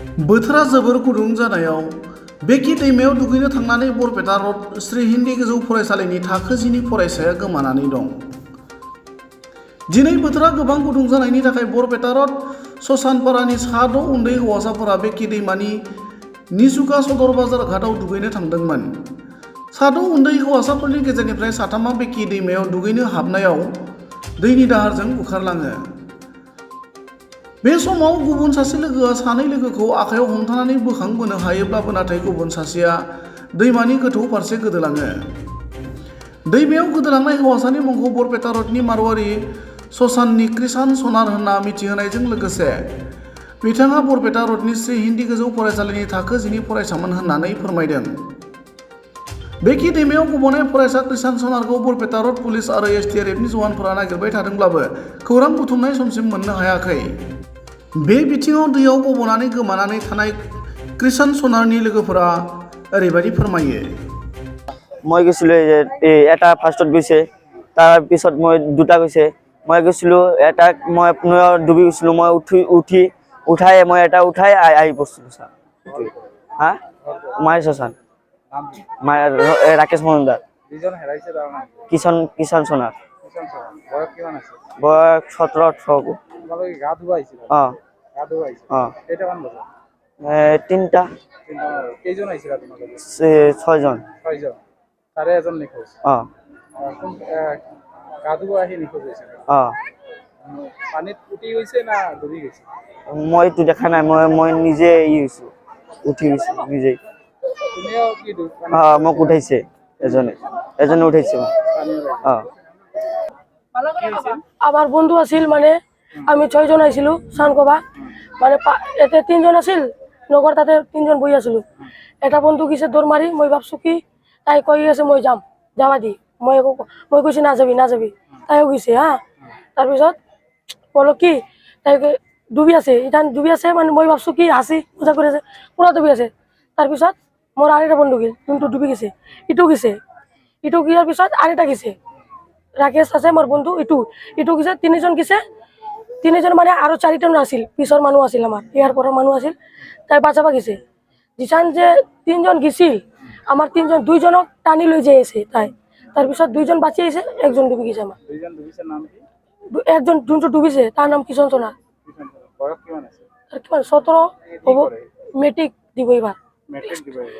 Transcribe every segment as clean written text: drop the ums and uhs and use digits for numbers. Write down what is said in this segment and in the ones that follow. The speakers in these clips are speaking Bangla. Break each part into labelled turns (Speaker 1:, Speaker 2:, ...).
Speaker 1: बोथोरा जोबोर गुदुं जानायाव बेकि दैमायाव दुगैनो थांनानै बरपेटा रड श्री हिन्दी गोजौ फरायसालिनि थाखो 10 नि फरायसाया गोमानानै दं। दिनै बोथोरा गोबां गुदुं जानायनि थाखाय बरपेटा रड ससानपारानि सा 6 उन्दै हौवासाफोरा बेकि दैमानि निजुका सदर बाजार घाटआव दुगैनो थांदोंमोन। सा 6 उन्दै हौवासाफोरनि गेजेरनिफ्राय साथामा बेकि दैमायाव दुगैनो हाबनायाव दैनि दाहारजों बुखारलाङो। बे समाव गुबुन सासे लोगोआ सानै लोगोखौ आखायाव हमथानानै बोखांबोनो हायोब्लाबो नाथाय गुबुन सासेया दैमानि गोथौ फारसे गोदोलाङो। दैमायाव गोदोलांनाय हौवासानि मुंखौ बरपेटा रडनि मारवारि ससाननि कृषान सनार होनना मिथिहोनायजों लोगोसे बिथाङा बरपेटा रडनि श्री हिन्दी गोजौ फरायसालिनि थाखो 10 नि फरायसामोन होननानै फोरमायदों। बेकि दैमायाव गबनाय फरायसा कृषान सनारखौ बरपेटा रड पुलिस आरो एसटिएफनि जवानफोरा नागिरबाय थादोंब्लाबो खौरां बुथुमनाय समसिम मोननो हायाखै। बे बिथिङाव दैयाव गबनानै गोमानानै थानाय कृषान सनारनि लोगोफोरा ओरैबायदि फोरमायो।
Speaker 2: মই গৈছিলোঁ এটা ফাৰ্ষ্টত গৈছে, তাৰ পিছত মই দুটা গৈছে। মই গৈছিলোঁ এটাক মই ডুবি গৈছিলোঁ, মই উঠাই মই এটা উঠাই আহি পড়ছিলোঁ ছাৰ। হা মাই শশান ৰাকেশ মজুমদাৰ কিষাণ সোণাৰ বয়স 17-18। অঁ অঁ 3টা 6জন। অঁ অঁ মই এইটো দেখা নাই, মই নিজে উঠি গৈছোঁ নিজেই। মোক উঠাইছে এজনে উঠাইছে।
Speaker 3: আমার বন্ধু আছিল, মানে আমি 6 জন আইছিলো চানকবা, মানে এতে 3 জন আছিল নগর, তাতে 3 জন বহি আছিলো। এটা বন্ধু গেছে দৌড় মারি, মই ভাবছো কি তাই কই আছে মই যাম যাবা দি, মই কৈছি না যাবি তাইও গেছে। তাৰপিছত বলো কি তাই ডুবি আছে, ইটান ডুবি আছে, মানে মই ভাবছো কি হাসি মজা করে আছে, পুরা ডুবি আছে। তাৰপিছত মোর আরেকটা বন্ধু গেল, কিন্তু ডুবি গেছে, ইটো গিয়ার পিছত আরেকটা গেছে রাকেশ আছে মোর বন্ধু, ইটো গেছে। 3 জন গেছে, 3 জন মানে আরো 4জন আছিল, পিছৰ মানুহ আছিল, আমার ইয়ার পৰৰ মানুহ আছিল, তাই বাঁচাবা গেছে। যিচান যে 3 জন গেছিল, আমার 3 জন 2 জনক টানি লৈ যাই আছে তাই। তাৰপিছত 2 জন বাঁচি আছে, একজন ডুবি গেছে। আমার একজন যোনটো ডুবিছে তার নাম কিষণ সোনার। তার কিমান 17 হব, মেট্রিক দিব এবার,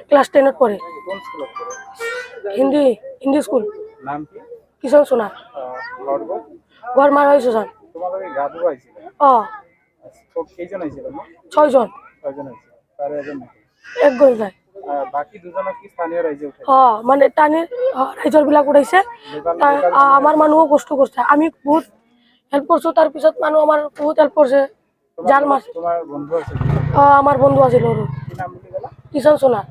Speaker 3: ক্লাস 10 পড়ে। হিন্দি স্কুল। কিষণ সোনার। ঘর মার হয়েছে স্যার। 6 জন। এক গল যায়। মানে টানির রাইজর বিলাক উঠাইছে, আমার মানুহও কষ্ট করছে, আমি বহুত হেল্প করছো। তাৰপিছত মানুহ আমার বহুত হেল্প করছে। জাল মাছ আমার বন্ধু আছিল কিষণ সোনার।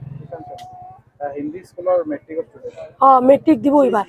Speaker 3: মেট্রিক দিব এবার।